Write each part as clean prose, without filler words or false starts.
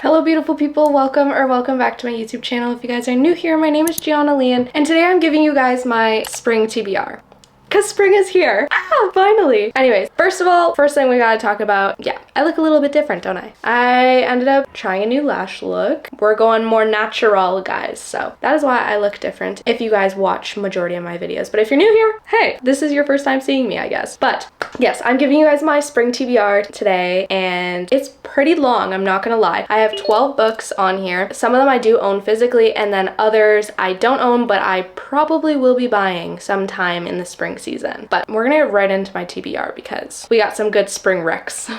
Hello beautiful people, welcome back to my YouTube channel. If you guys are new here, my name is Gianna Lian, and today I'm giving you guys my spring TBR. Because spring is here. Finally. Anyways, first of all, first thing we gotta talk about, yeah, I look a little bit different, don't I? I ended up trying a new lash look. We're going more natural, guys, so that is why I look different if you guys watch majority of my videos. But if you're new here, hey, this is your first time seeing me, I guess. But yes, I'm giving you guys my spring TBR today, and it's pretty long, I'm not gonna lie. I have 12 books on here. Some of them I do own physically, and then others I don't own, but I probably will be buying sometime in the spring season. But we're gonna get right into my TBR because we got some good spring recs.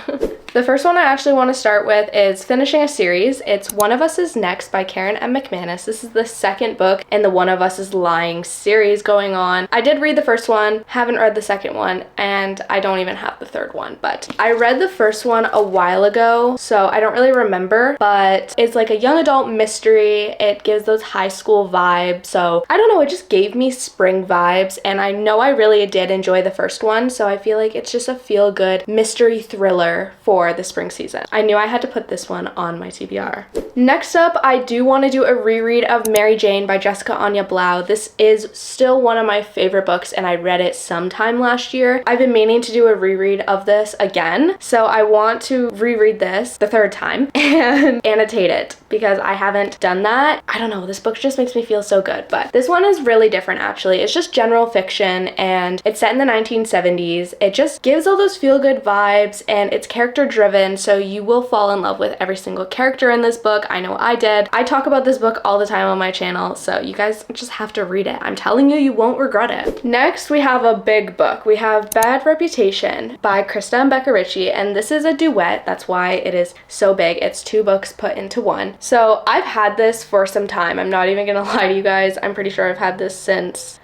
The first one I actually want to start with is finishing a series. It's One of Us Is Next by Karen M. McManus. This is the second book in the One of Us Is Lying series going on. I did read the first one, haven't read the second one, and I don't even have the third one, but I read the first one a while ago, so I don't really remember, but it's like a young adult mystery. It gives those high school vibes, so I don't know, it just gave me spring vibes, and I know I really did enjoy the first one, so I feel like it's just a feel-good mystery thriller for the spring season. I knew I had to put this one on my TBR. Next up, I do want to do a reread of Mary Jane by Jessica Anya Blau. This is still one of my favorite books, and I read it sometime last year. I've been meaning to do a reread of this again, so I want to reread this the third time and annotate it because I haven't done that. I don't know, this book just makes me feel so good, but this one is really different actually. It's just general fiction and it's set in the 1970s. It just gives all those feel-good vibes and it's character driven, so you will fall in love with every single character in this book. I know I did. I talk about this book all the time on my channel, so you guys just have to read it. I'm telling you, you won't regret it. Next, we have a big book. We have Bad Reputation by Krista and Becca Ritchie, and this is a duet. That's why it is so big. It's two books put into one. So I've had this for some time. I'm not even gonna lie to you guys. I'm pretty sure I've had this since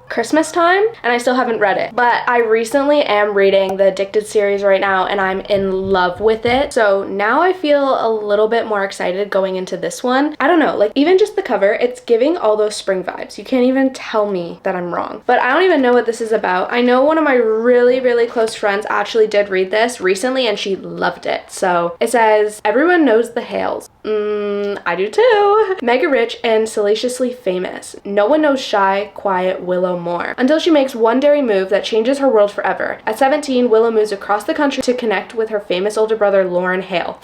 Christmas time and I still haven't read it, but I recently am reading the Addicted series right now and I'm in love with it, so now I feel a little bit more excited going into this one. I don't know, like even just the cover, it's giving all those spring vibes. You can't even tell me that I'm wrong, but I don't even know what this is about. I know one of my really close friends actually did read this recently and she loved it. So it says, everyone knows the Hales. I do too. Mega rich and salaciously famous. No one knows shy, quiet Willow more, until she makes one daring move that changes her world forever. At 17, Willow moves across the country to connect with her famous older brother, Lauren Hale.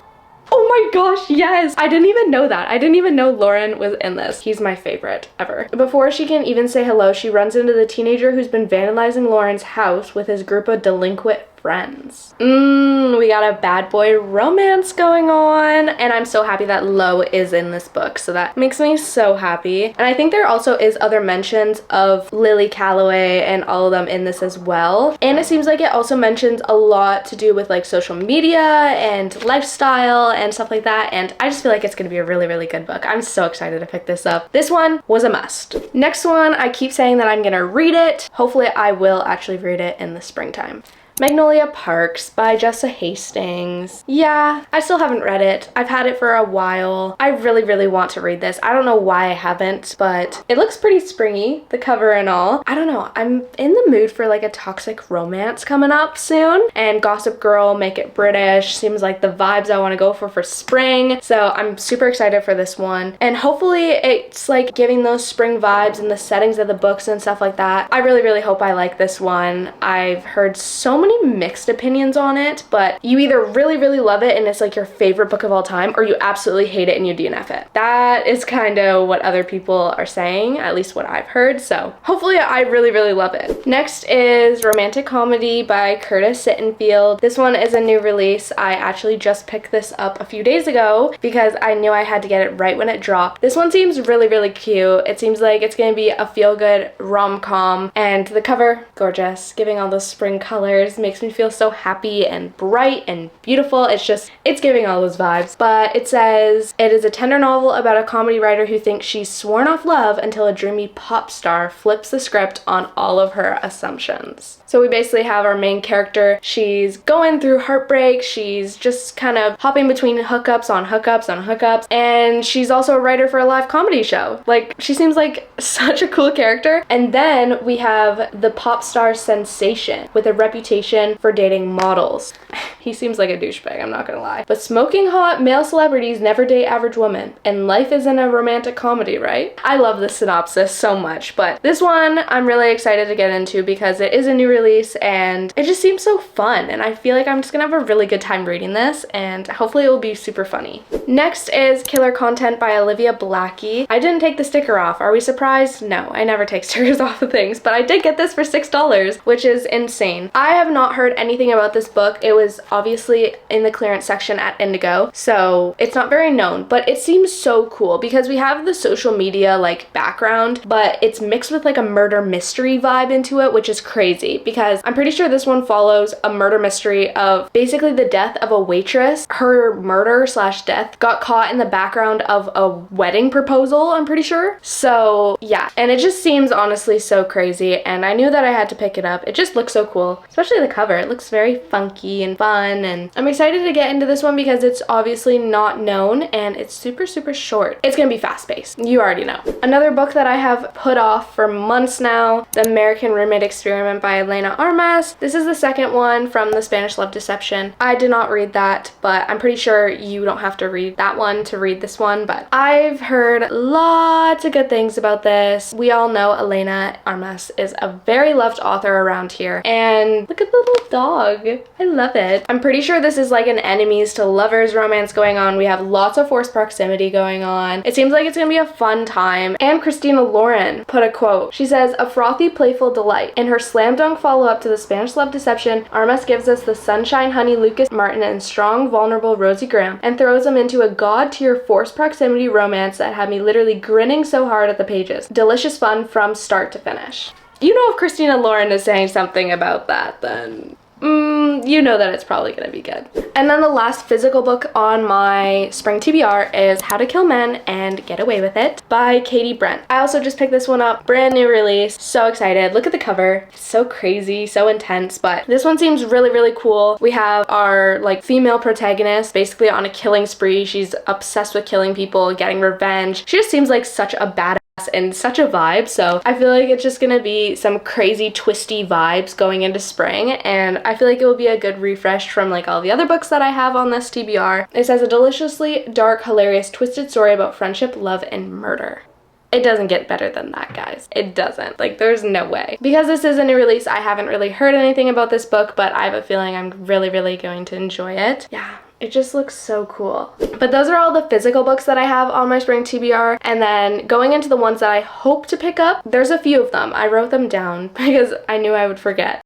Oh my gosh, yes! I didn't even know that. I didn't even know Lauren was in this. He's my favorite ever. Before she can even say hello, she runs into the teenager who's been vandalizing Lauren's house with his group of delinquent friends. We got a bad boy romance going on, and I'm so happy that Lo is in this book, so that makes me so happy. And I think there also is other mentions of Lily Calloway and all of them in this as well. And it seems like it also mentions a lot to do with like social media and lifestyle and stuff like that, and I just feel like it's gonna be a really good book. I'm so excited to pick this up. This one was a must. Next one, I keep saying that I'm gonna read it. Hopefully I will actually read it in the springtime. Magnolia Parks by Jessa Hastings. Yeah, I still haven't read it. I've had it for a while. I really want to read this. I don't know why I haven't, but it looks pretty springy, the cover and all. I don't know, I'm in the mood for like a toxic romance coming up soon, and Gossip Girl, Make It British seems like the vibes I want to go for spring, so I'm super excited for this one, and hopefully it's like giving those spring vibes and the settings of the books and stuff like that. I really hope I like this one. I've heard so many mixed opinions on it, but you either really love it and it's like your favorite book of all time, or you absolutely hate it and you DNF it. That is kind of what other people are saying, at least what I've heard, so hopefully I really love it. Next is Romantic Comedy by Curtis Sittenfeld. This one is a new release. I actually just picked this up a few days ago because I knew I had to get it right when it dropped. This one seems really cute. It seems like it's gonna be a feel-good rom-com, and the cover, gorgeous, giving all those spring colors. Makes me feel so happy and bright and beautiful. It's giving all those vibes. But it says, it is a tender novel about a comedy writer who thinks she's sworn off love until a dreamy pop star flips the script on all of her assumptions. So we basically have our main character. She's going through heartbreak. She's just kind of hopping between hookups on hookups on hookups. And she's also a writer for a live comedy show. Like, she seems like such a cool character. And then we have the pop star sensation with a reputation attention for dating models. He seems like a douchebag, I'm not gonna lie. But smoking hot male celebrities never date average women, and life isn't a romantic comedy, right? I love this synopsis so much, but this one I'm really excited to get into because it is a new release and it just seems so fun, and I feel like I'm just gonna have a really good time reading this, and hopefully it will be super funny. Next is Killer Content by Olivia Blackie. I didn't take the sticker off. Are we surprised? No, I never take stickers off of things, but I did get this for $6, which is insane. I have not heard anything about this book. It was obviously in the clearance section at Indigo, so it's not very known, but it seems so cool because we have the social media like background, but it's mixed with like a murder mystery vibe into it, which is crazy because I'm pretty sure this one follows a murder mystery of basically the death of a waitress. Her murder slash death got caught in the background of a wedding proposal, I'm pretty sure. So yeah, and it just seems honestly so crazy, and I knew that I had to pick it up. It just looks so cool, especially the cover. It looks very funky and fun, and I'm excited to get into this one because it's obviously not known and it's super short. It's gonna be fast-paced, you already know. Another book that I have put off for months now, The American Roommate Experiment by Elena Armas. This is the second one from the Spanish Love Deception. I did not read that, but I'm pretty sure you don't have to read that one to read this one, but I've heard lots of good things about this. We all know Elena Armas is a very loved author around here, and look at the little dog. I love it. I'm pretty sure this is like an enemies to lovers romance going on. We have lots of forced proximity going on. It seems like it's gonna be a fun time. And Christina Lauren put a quote. She says, "A frothy, playful delight." In her slam dunk follow-up to the Spanish Love Deception, Armas gives us the sunshine honey Lucas Martin and strong, vulnerable Rosie Graham, and throws them into a god-tier forced proximity romance that had me literally grinning so hard at the pages. Delicious fun from start to finish. You know, if Christina Lauren is saying something about that, then you know that it's probably gonna be good. And then the last physical book on my spring TBR is How to Kill Men and Get Away with It by Katie Brent. I also just picked this one up, brand new release, so excited. Look at the cover, it's so crazy, so intense, but this one seems really cool. We have our like female protagonist basically on a killing spree. She's obsessed with killing people, getting revenge. She just seems like such a badass and such a vibe, so I feel like it's just gonna be some crazy twisty vibes going into spring, and I feel like it will be a good refresh from like all the other books that I have on this TBR. It says a deliciously dark, hilarious, twisted story about friendship, love, and murder. It doesn't get better than that, guys. It doesn't. Like, there's no way. Because this is a new release, I haven't really heard anything about this book, but I have a feeling I'm really going to enjoy it. Yeah. It just looks so cool. But those are all the physical books that I have on my spring TBR. And then going into the ones that I hope to pick up, there's a few of them. I wrote them down because I knew I would forget.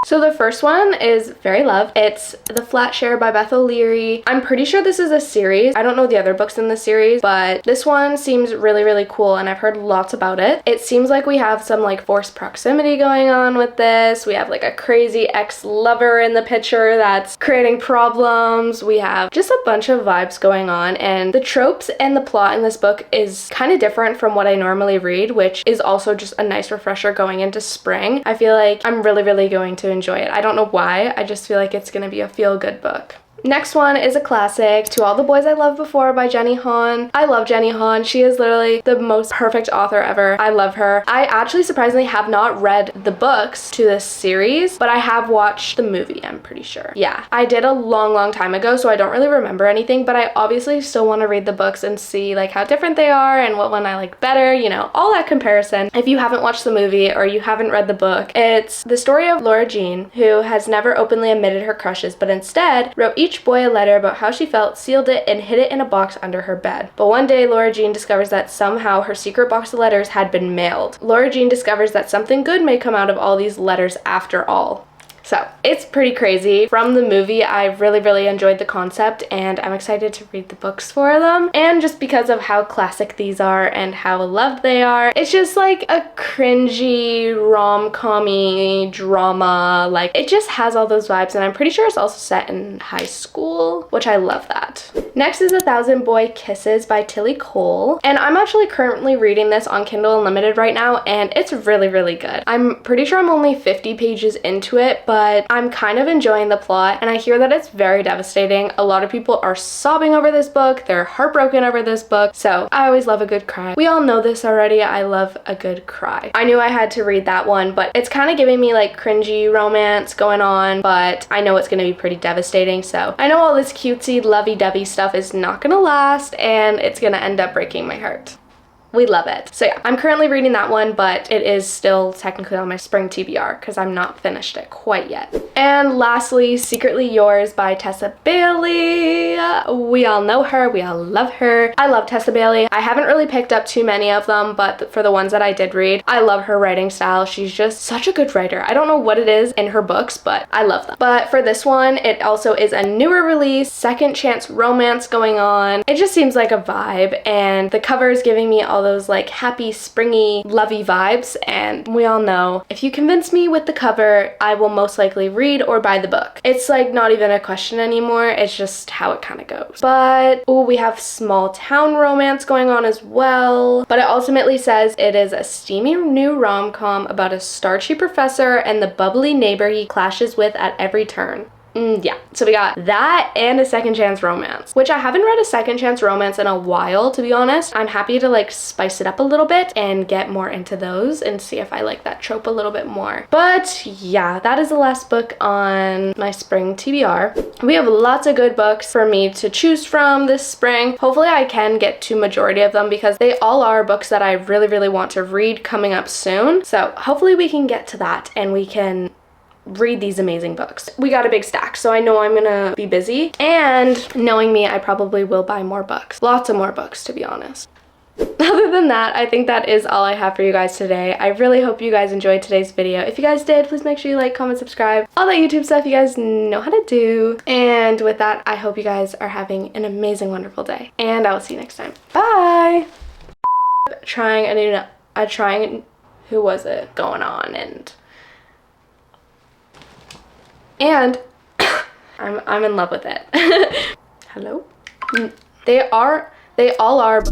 So the first one is Very Love. It's The Flat Share by Beth O'Leary. I'm pretty sure this is a series. I don't know the other books in the series, but this one seems really cool, and I've heard lots about it. It seems like we have some like forced proximity going on with this. We have like a crazy ex-lover in the picture that's creating problems. We have just a bunch of vibes going on, and the tropes and the plot in this book is kind of different from what I normally read, which is also just a nice refresher going into spring. I feel like I'm really going to enjoy it. I don't know why, I just feel like it's gonna be a feel-good book. Next one is a classic, To All the Boys I Loved Before by Jenny Han. I love Jenny Han. She is literally the most perfect author ever. I love her. I actually surprisingly have not read the books to this series, but I have watched the movie, I'm pretty sure. Yeah, I did a long time ago, so I don't really remember anything, but I obviously still want to read the books and see like how different they are and what one I like better, you know, all that comparison. If you haven't watched the movie or you haven't read the book, it's the story of Laura Jean, who has never openly admitted her crushes, but instead wrote each boy a letter about how she felt, sealed it, and hid it in a box under her bed. But one day, Laura Jean discovers that somehow her secret box of letters had been mailed. Laura Jean discovers that something good may come out of all these letters after all. So it's pretty crazy. From the movie, I really enjoyed the concept, and I'm excited to read the books for them. And just because of how classic these are and how loved they are, it's just like a cringy rom-com-y drama. Like, it just has all those vibes, and I'm pretty sure it's also set in high school, which I love that. Next is 1,000 Boy Kisses by Tilly Cole, and I'm actually currently reading this on Kindle Unlimited right now, and it's really good. I'm pretty sure I'm only 50 pages into it, but but I'm kind of enjoying the plot, and I hear that it's very devastating. A lot of people are sobbing over this book. They're heartbroken over this book. So I always love a good cry. We all know this already. I love a good cry. I knew I had to read that one, but it's kind of giving me like cringy romance going on, but I know it's going to be pretty devastating. So I know all this cutesy lovey-dovey stuff is not going to last, and it's going to end up breaking my heart. We love it. So yeah, I'm currently reading that one, but it is still technically on my spring TBR because I'm not finished it quite yet. And lastly, Secretly Yours by Tessa Bailey. We all know her. We all love her. I love Tessa Bailey. I haven't really picked up too many of them, but for the ones that I did read, I love her writing style. She's just such a good writer. I don't know what it is in her books, but I love them. But for this one, it also is a newer release, second chance romance going on. It just seems like a vibe, and the cover is giving me all those like happy, springy, lovey vibes, and we all know if you convince me with the cover, I will most likely read or buy the book. It's like not even a question anymore. It's just how it kind of goes. But oh, we have small town romance going on as well. But it ultimately says it is a steamy new rom-com about a starchy professor and the bubbly neighbor he clashes with at every turn. Yeah, so we got that and a second chance romance, which I haven't read a second chance romance in a while, to be honest. I'm happy to like spice it up a little bit and get more into those and see if I like that trope a little bit more. But yeah, that is the last book on my spring TBR. We have lots of good books for me to choose from this spring. Hopefully I can get to majority of them because they all are books that I really, really want to read coming up soon. So hopefully we can get to that and we can read these amazing books. We got a big stack, so I know I'm gonna be busy, and knowing me, I probably will buy more books. Lots of more books, to be honest. Other than that, I think that is all I have for you guys today. I really hope you guys enjoyed today's video. If you guys did, please make sure you like, comment, subscribe. All that YouTube stuff you guys know how to do. And with that, I hope you guys are having an amazing, wonderful day. And I will see you next time. Bye! Who was it going on, and I'm in love with it. Hello? They all are